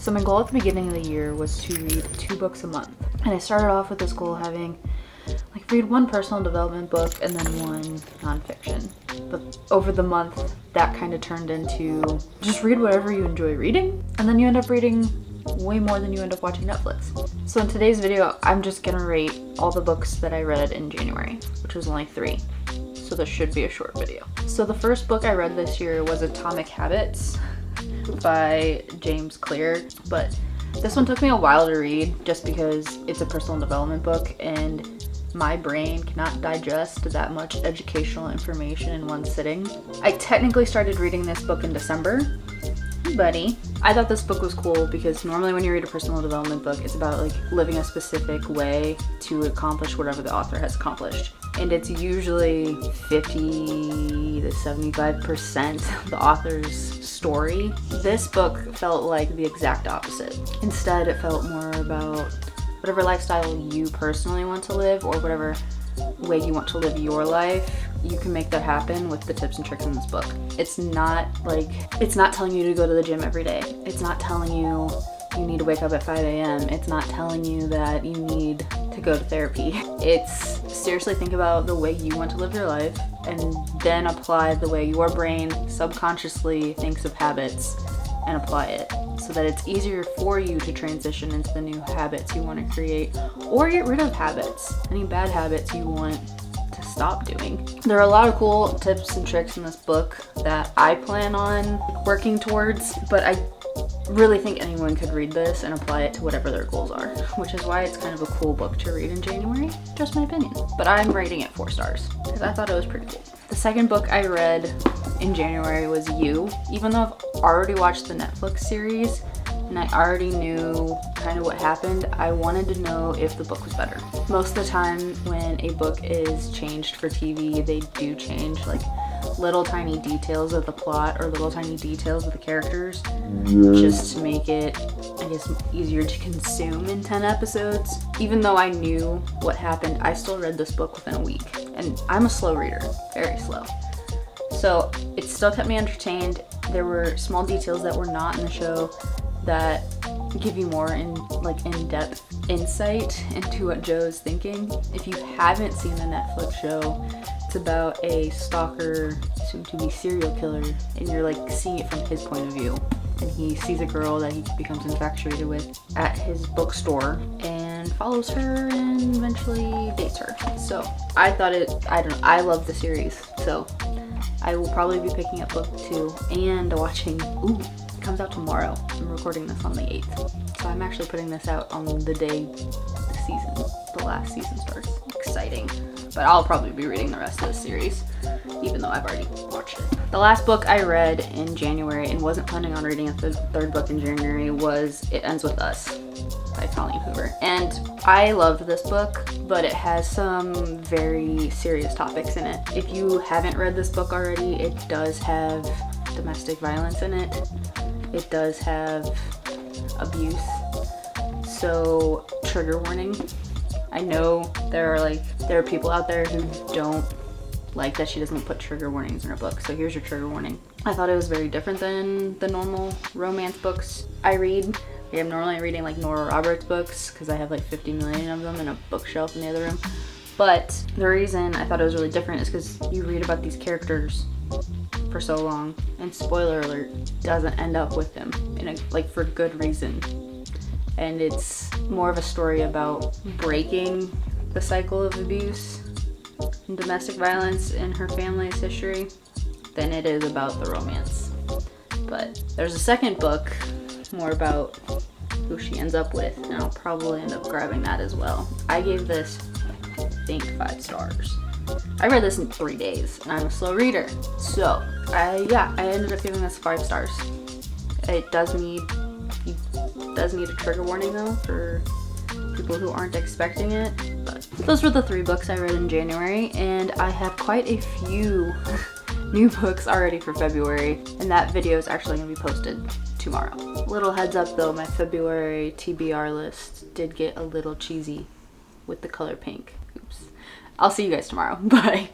So my goal at the beginning of the year was to read 2 books a month. And I started off with this goal having like read 1 personal development book and then 1 nonfiction. But over the month, that kind of turned into just read whatever you enjoy reading, and then you end up reading way more than you end up watching Netflix. So in today's video, I'm just gonna rate all the books that I read in January, which was only 3. So this should be a short video. So the first book I read this year was Atomic Habits by James Clear, but this one took me a while to read just because it's a personal development book and my brain cannot digest that much educational information in one sitting. I technically started reading this book in December. Buddy. I thought this book was cool because normally when you read a personal development book, it's about like living a specific way to accomplish whatever the author has accomplished. And it's usually 50 to 75% the author's story. This book felt like the exact opposite. Instead, it felt more about whatever lifestyle you personally want to live or whatever way you want to live your life. You can make that happen with the tips and tricks in this book. It's not telling you to go to the gym every day. It's not telling you you need to wake up at 5 a.m. It's not telling you that you need to go to therapy. It's seriously think about the way you want to live your life and then apply the way your brain subconsciously thinks of habits and apply it so that it's easier for you to transition into the new habits you want to create or get rid of habits, any bad habits you want to stop doing. There are a lot of cool tips and tricks in this book that I plan on working towards, but I really think anyone could read this and apply it to whatever their goals are, which is why it's kind of a cool book to read in January, just my opinion. But I'm rating it 4 stars because I thought it was pretty cool. The second book I read in January was You. Even though I've already watched the Netflix series and I already knew kind of what happened, I wanted to know if the book was better. Most of the time when a book is changed for TV, they do change like little tiny details of the plot or little tiny details of the characters just to make it, I guess, easier to consume in 10 episodes. Even though I knew what happened, I still read this book within a week. And I'm a slow reader, very slow. So it still kept me entertained. There were small details that were not in the show that give you more in-depth insight into what Joe's thinking. If you haven't seen the Netflix show, it's about a stalker, soon-to-be serial killer, and you're like seeing it from his point of view. And he sees a girl that he becomes infatuated with at his bookstore and follows her and eventually dates her. So I thought I love the series. So I will probably be picking up book 2 and watching, it comes out tomorrow. I'm recording this on the 8th. So I'm actually putting this out on the day the last season starts. Exciting. But I'll probably be reading the rest of the series, even though I've already watched it. The last book I read in January and wasn't planning on reading the third book in January was It Ends With Us by Colleen Hoover. And I loved this book, but it has some very serious topics in it. If you haven't read this book already, it does have domestic violence in it. It does have abuse. So, trigger warning. I know there are people out there who don't like that she doesn't put trigger warnings in her book. So here's your trigger warning. I thought it was very different than the normal romance books I read. I'm normally reading like Nora Roberts books because I have like 50 million of them in a bookshelf in the other room. But the reason I thought it was really different is because you read about these characters for so long, and spoiler alert, doesn't end up with them for good reason. And it's more of a story about breaking the cycle of abuse and domestic violence in her family's history than it is about the romance. But there's a second book more about who she ends up with, and I'll probably end up grabbing that as well. I gave this, I think, 5 stars. I read this in 3 days, and I'm a slow reader. So, I ended up giving this 5 stars. It does need a trigger warning though for people who aren't expecting it. But those were the 3 books I read in January, and I have quite a few new books already for February, and that video is actually going to be posted tomorrow. Little heads up though, my February TBR list did get a little cheesy with the color pink. Oops. I'll see you guys tomorrow. Bye.